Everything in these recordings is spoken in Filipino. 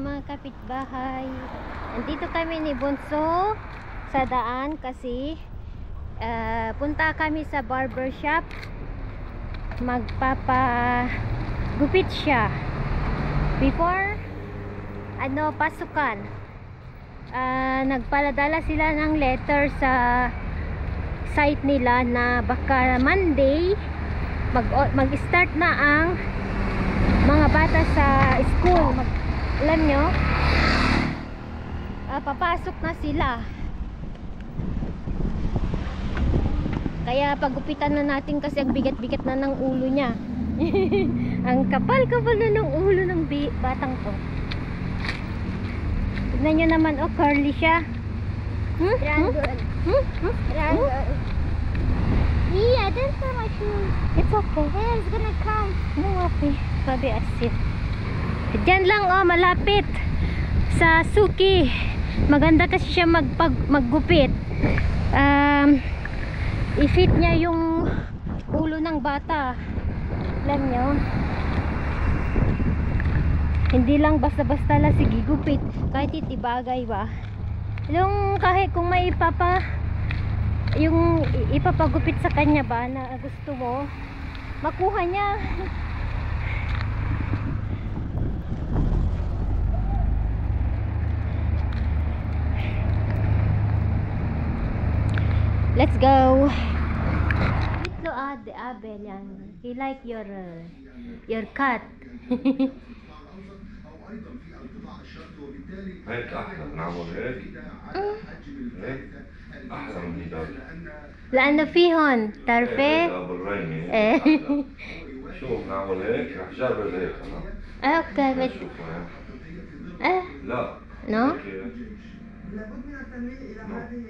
mga kapitbahay. Nandito kami ni Bunso sa daan kasi punta kami sa barber shop. Magpapagupit siya before pasukan. Nagpaladala sila ng letter sa site nila na baka Monday mag-start na ang mga bata sa school. Alam nyo, papasok na sila. Kaya pagupitan na natin kasi ang bigat-bigat na ng ulo niya. Ang kapal-kapal na ng ulo ng batang to. Tignan nyo naman, oh, curly siya. Yeah, that's not my shoe. It's okay. Hey, it's gonna cry. No, okay. Sabi asin. Diyan lang, oh, malapit sa Suki. Maganda kasi siya maggupit. I-fit niya yung ulo ng bata. Alam nyo, hindi lang basta-basta lang sige gupit. Kahit itibagay ba, yung kahit kung may yung ipapagupit sa kanya ba na gusto mo, makuha niya. Let's go. Itlo de Abel yan. He like your cut. هيك احلى نعمل هيك هيك احلى من هيدا لأنه فيهن تعرفي بالريني شوف نعمل هيك رح جرب هيك انا اوكي بس لا نو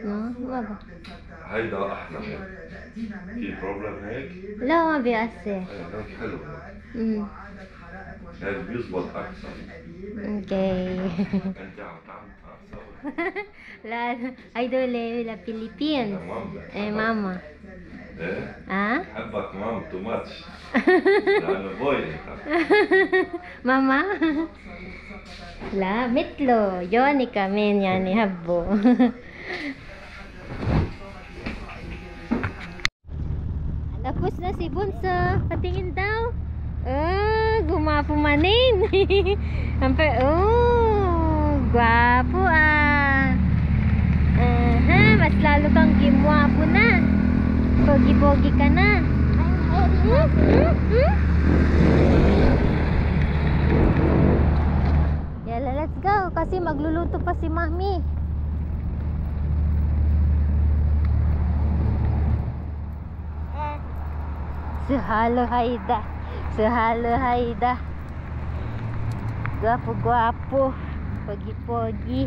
نو هيدا احلى هيك في بروبلم هيك لا ما بيأثر. هيك حلو هيك بيزبط اكثر. اوكي. انت عم تعمل لا هيدول لا Philippines. ماما. ايه؟ بحبك مام تو ماتش. لانه بوي انت. ماما. لا مثله جوني كمان يعني هبو. Tapos na si Bunso. Patingin daw. Oh, gumapo manin. Gwapo ah. Mas lalo kang gimwapo na. Pogi-pogi ka na. Yala, let's go. Kasi magluluto pa si Mami. Sahalo Haida. Sahalo Haida. Gwapo-gwapo. Pogi-pogi.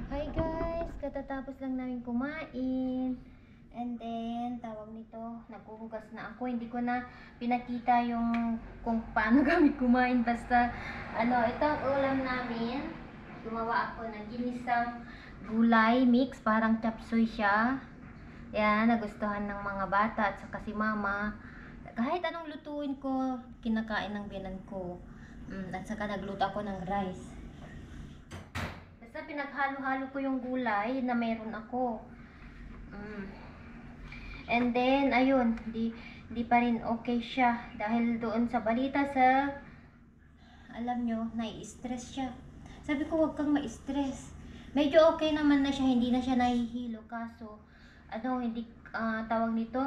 Hi guys, katatapos lang namin kumain. And then, tawag nito, naghuhugas na ako. Hindi ko na pinakita yung kung paano kami kumain. Basta, ito ang ulam namin. Gumawa ako ng ginisang gulay mix. Parang chapsuy siya. Yan, nagustuhan ng mga bata at saka si Mama. Kahit anong lutuin ko, kinakain ng biyanan ko. At saka nagluto ako ng rice. Basta pinaghalo-halo ko yung gulay na meron ako. And then, ayun, di pa rin okay siya. Dahil doon sa balita alam nyo, nai-stress siya. Sabi ko, wag kang ma-stress. Medyo okay naman na siya, hindi na siya nahihilo. Kaso, hindi, tawag nito,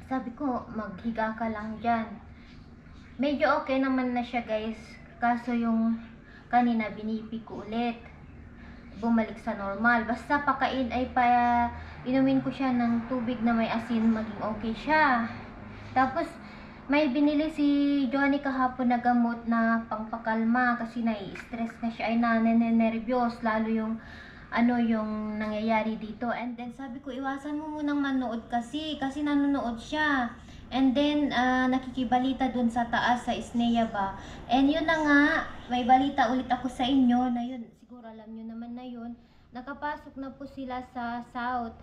sabi ko, maghiga ka lang dyan. Medyo okay naman na siya guys. Kaso yung kanina binipi ko ulit. Bumalik sa normal. Basta inumin ko siya ng tubig na may asin, maging okay siya. Tapos, may binili si Johnny kahapon na gamot na pangpakalma kasi nai-stress na siya, ay nanenervyos, lalo yung yung nangyayari dito. And then sabi ko, iwasan mo munang manood kasi nanonood siya. And then nakikibalita dun sa taas sa Isnea ba. And yun na nga, may balita ulit ako sa inyo na yun, siguro alam nyo naman na yun, nakapasok na po sila sa South.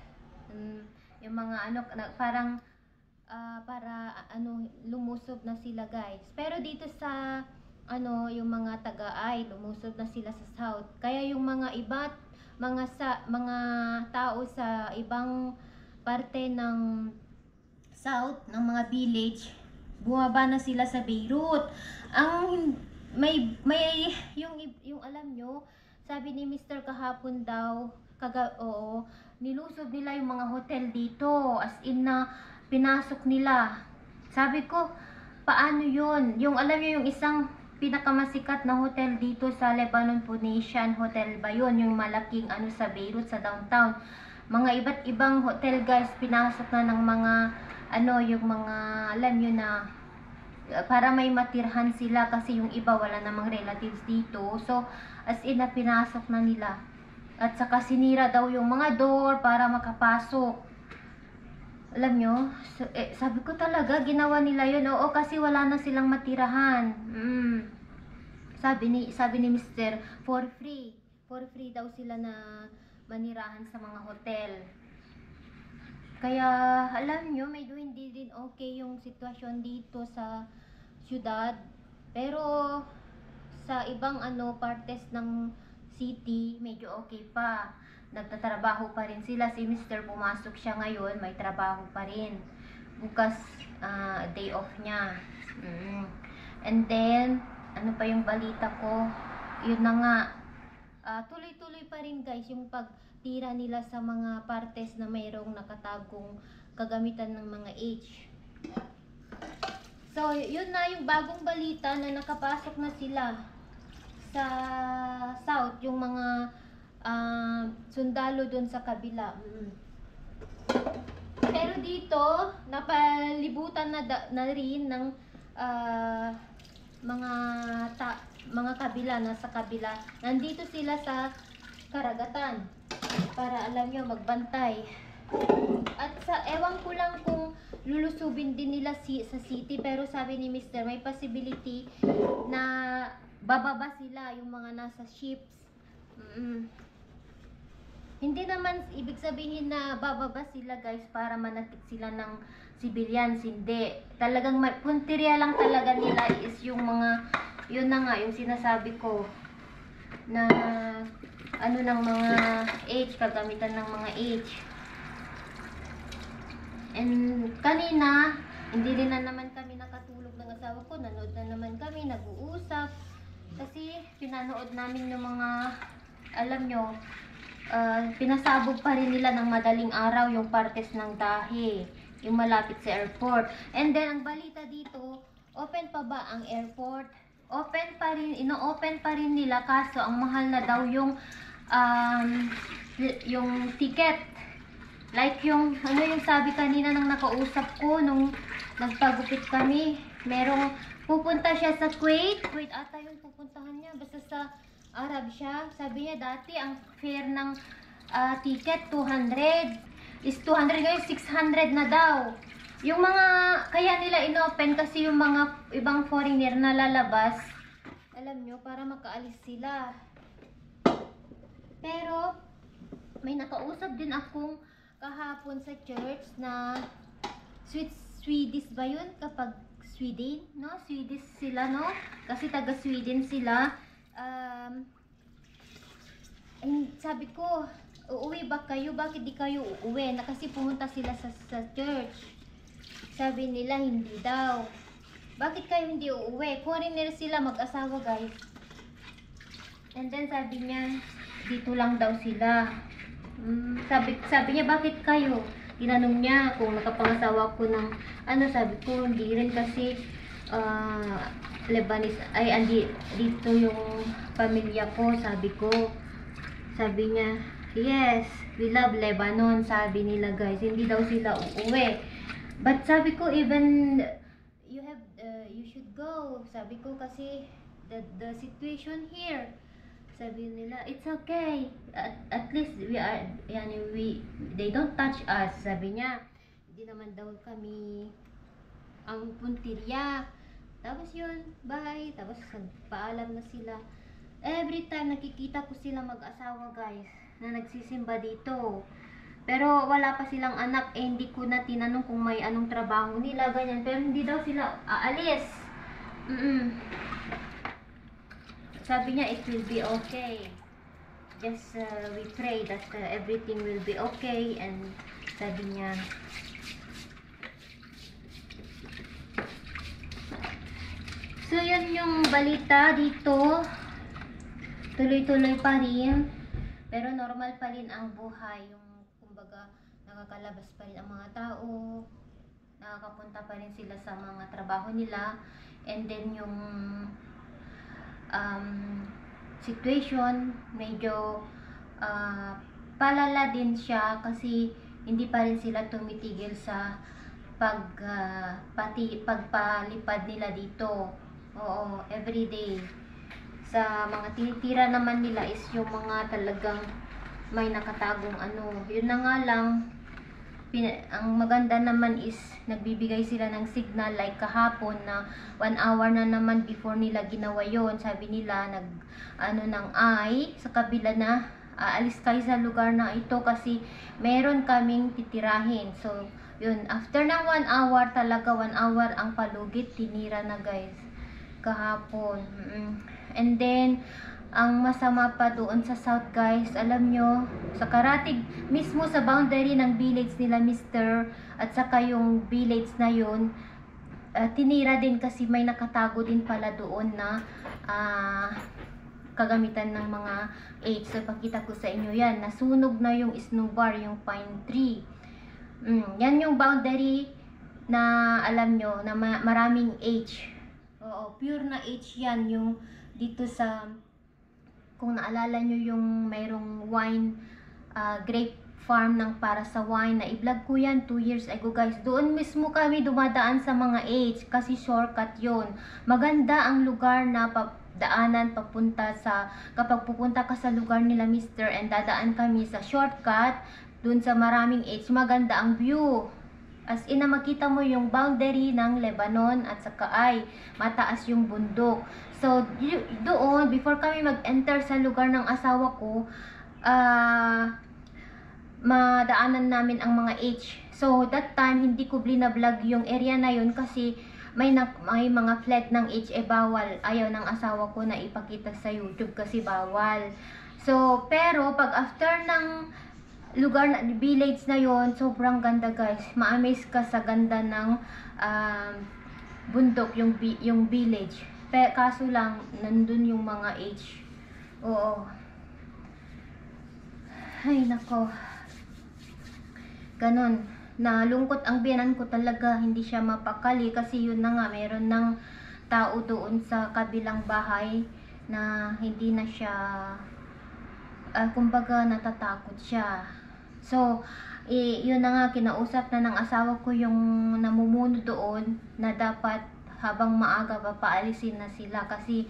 Yung mga parang para lumusob na sila guys. Pero dito sa yung mga taga-ay lumusob na sila sa south. Kaya yung mga mga tao sa ibang parte ng south ng mga village, bumaba na sila sa Beirut. Ang may yung alam nyo, sabi ni Mr. kahapon daw, nilusob nila yung mga hotel dito, as in na pinasok nila. Sabi ko, paano yun? Yung alam nyo, yung isang pinakamasikat na hotel dito sa Lebanon, Phoenician Hotel ba yun? Yung malaking sa Beirut, sa downtown. Mga iba't ibang hotel guys, pinasok na ng mga yung mga alam nyo na para may matirhan sila kasi yung iba wala namang relatives dito. So, as in na pinasok na nila. At saka sinira daw yung mga door para makapasok. Alam nyo, sabi ko talaga, ginawa nila yun. Oo, kasi wala na silang matirahan. Sabi ni Mr. For free. For free daw sila na manirahan sa mga hotel. Kaya, alam nyo, medyo hindi din okay yung sitwasyon dito sa syudad. Pero, sa ibang partes ng city, medyo okay pa. Nagtatrabaho pa rin sila. Si Mr. pumasok siya ngayon, may trabaho pa rin. Bukas, day off niya. And then, ano pa yung balita ko? Yun na nga. Tuloy-tuloy pa rin guys yung pagtira nila sa mga partes na mayroong nakatagong kagamitan ng mga H. So, yun na yung bagong balita na nakapasok na sila sa south, yung mga sundalo dun sa kabila. Pero dito, napalibutan na rin ng mga kabila, nasa kabila. Nandito sila sa karagatan para alam nyo magbantay. At ewan ko lang kung lulusubin din nila sa city, pero sabi ni Mr. may possibility na bababa sila yung mga nasa ships. Hindi naman ibig sabihin na bababa sila guys para manakit sila ng civilians, hindi. Talagang punteriya lang talaga nila is yung mga, yun na nga, yung sinasabi ko na ng mga H, kagamitan ng mga H. And kanina, hindi rin na naman kami nakatulog ng asawa ko, nanood na naman kami, nag-uusap. Kasi pinanood namin yung mga, alam nyo, pinasabog pa rin nila ng madaling araw yung partes ng Dahi, yung malapit sa airport. And then, ang balita dito, open pa ba ang airport? Open pa rin, ino-open pa rin nila, kaso ang mahal na daw yung ticket. Like yung sabi kanina nang nakausap ko, nung nagpagupit kami, merong pupunta siya sa Kuwait ata yung pupuntahan niya, basta sa Arab siya. Sabi niya dati ang fare ng ticket 200 is 200, ngayon 600 na daw. Yung mga kaya nila inopen kasi yung mga ibang foreigner na lalabas, alam nyo, para makaalis sila. Pero may nakausap din akong kahapon sa church na Swedish ba yun? Kapag Sweden, no? Swedish sila, no? Kasi taga Sweden sila. Sabi ko, uuwi ba kayo? Bakit di kayo uuwi? Na kasi pumunta sila sa church. Sabi nila, hindi daw. Bakit kayo hindi uuwi? Foreigner sila, mag-asawa guys. And then sabi niya, dito lang daw sila. Sabi niya, bakit kayo? Tinanong niya kung nakapangasawa ko ng sabi ko, hindi rin kasi Lebanese, dito yung pamilya ko, sabi ko. Sabi niya, yes, we love Lebanon, sabi nila guys, hindi daw sila uuwi. But sabi ko, even you should go, sabi ko, kasi the situation here, sabi nila, it's okay, at least they don't touch us, sabi niya. Hindi naman daw kami ang puntirya. Tapos yun, bye. Tapos paalam na sila. Every time nakikita ko sila mag-asawa guys, na nagsisimba dito, Pero wala pa silang anak, eh hindi ko na tinanong kung may anong trabaho nila, ganyan. Pero hindi daw sila aalis. Sabi niya, it will be okay. Just we pray that everything will be okay. And sabi niya, so yun yung balita dito. Tuloy-tuloy pa rin. Pero normal pa rin ang buhay. Yung kumbaga nakakalabas pa rin ang mga tao. Nakakapunta pa rin sila sa mga trabaho nila. And then yung situation medyo palala din siya kasi hindi pa rin sila tumitigil sa pagpalipad nila dito. Oo, everyday. Sa mga tinitira naman nila is yung mga talagang may nakatagong ano. Yun na nga lang, ang maganda naman is nagbibigay sila ng signal like kahapon na 1 hour na naman before nila ginawa yon. Sabi nila sa kabila na aalis kayo sa lugar na ito kasi meron kaming titirahin. So yun, after ng 1 hour talaga, 1 hour ang palugit, tinira na guys kahapon. And then ang masama pa doon sa south guys, alam nyo, sa Karatig, mismo sa boundary ng village nila Mr. at saka yung village na yun, tinira din kasi may nakatago din pala doon na kagamitan ng mga H. So pakita ko sa inyo yan, nasunog na yung snowbar, yung pine tree. Yan yung boundary na alam nyo, na maraming H. Oo, pure na H yan, yung dito sa, kung naalala nyo yung mayroong wine, grape farm ng para sa wine, na i-vlog ko yan 2 years ago guys. Doon mismo kami dumadaan sa mga H kasi shortcut yon. Maganda ang lugar na daanan papunta sa, kapag pupunta ka sa lugar nila Mr. and dadaan kami sa shortcut, doon sa maraming H, maganda ang view. As in na makita mo yung boundary ng Lebanon at saka ay mataas yung bundok. So doon, before kami mag-enter sa lugar ng asawa ko, madaanan namin ang mga H. So that time hindi ko blina-vlog yung area na yun kasi may mga flat ng H bawal. Ayaw ng asawa ko na ipakita sa YouTube kasi bawal. So pero pag after ng lugar na village na yon, sobrang ganda guys. Ma-amaze ka sa ganda ng bundok, yung village. Kaso lang nandun yung mga H. Oo. Ay nako. Ganon. Nalungkot ang biyanan ko talaga. Hindi siya mapakali kasi yun na nga, meron ng tao doon sa kabilang bahay na hindi na siya kumbaga natatakot siya. So, yun na nga, kinausap na ng asawa ko yung namumuno doon na dapat habang maaga papaalisin na sila kasi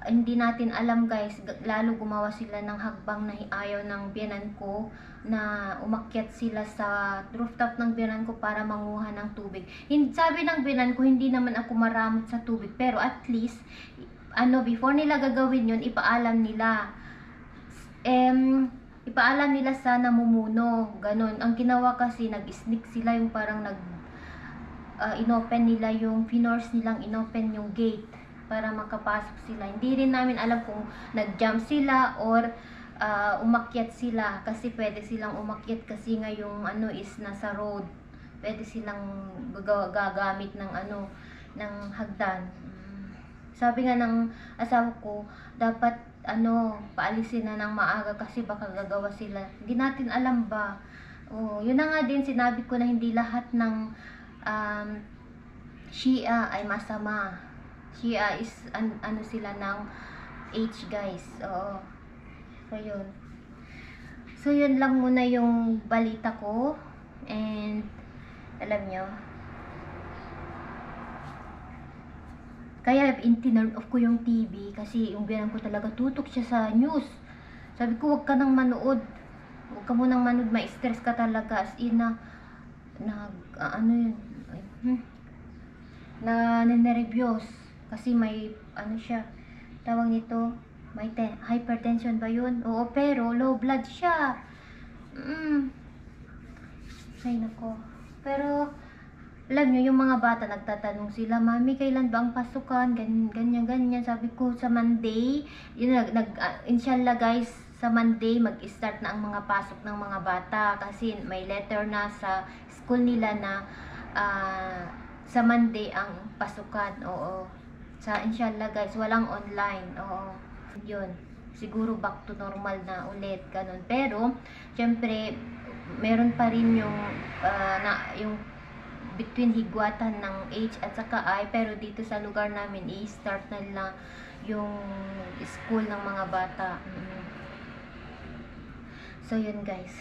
hindi natin alam guys, lalo gumawa sila ng hagbang na ayaw ng biyanan ko na umakyat sila sa rooftop ng biyanan ko para manguha ng tubig. Sabi ng biyanan ko, hindi naman ako maramot sa tubig, pero at least before nila gagawin yun, ipaalam nila. Ipaalam nila sa namumuno, ganon. Ang ginawa kasi, nag-sneak sila, yung parang inopen nila yung, finors nilang inopen yung gate para makapasok sila. Hindi rin namin alam kung nag-jump sila or umakyat sila kasi pwede silang umakyat kasi nga yung is nasa road. Pwede silang gagamit ng ng hagdan. Sabi nga ng asawa ko, dapat paalisin na ng maaga kasi baka gagawa sila. Hindi natin alam ba. Yun na nga din, sinabi ko na hindi lahat ng Shia ay masama. Shia is sila ng H guys. Oo. So yun lang muna yung balita ko. And alam nyo, kaya tinurn off ko yung TV kasi yung biyanan ko talaga tutok siya sa news. Sabi ko, wag ka nang manood. Wag ka munang manood, ma-stress ka talaga. As in nervyos. Kasi may, siya, tawag nito, may hypertension ba yun? Oo, pero low blood siya. Ay, nako. Pero, alam nyo, yung mga bata nagtatanong sila, Mami, kailan ba ang pasukan? Ganyan. Sabi ko, sa Monday, yun, inshallah guys, sa Monday, mag-start na ang mga pasok ng mga bata. Kasi may letter na sa school nila na sa Monday ang pasukan. Oo. Sa inshallah guys, walang online. Oo. Yun. Siguro back to normal na ulit. Ganun. Pero, syempre, meron pa rin yung yung between higwatan ng H at saka I, pero dito sa lugar namin i-start na lang yung school ng mga bata. So yun guys.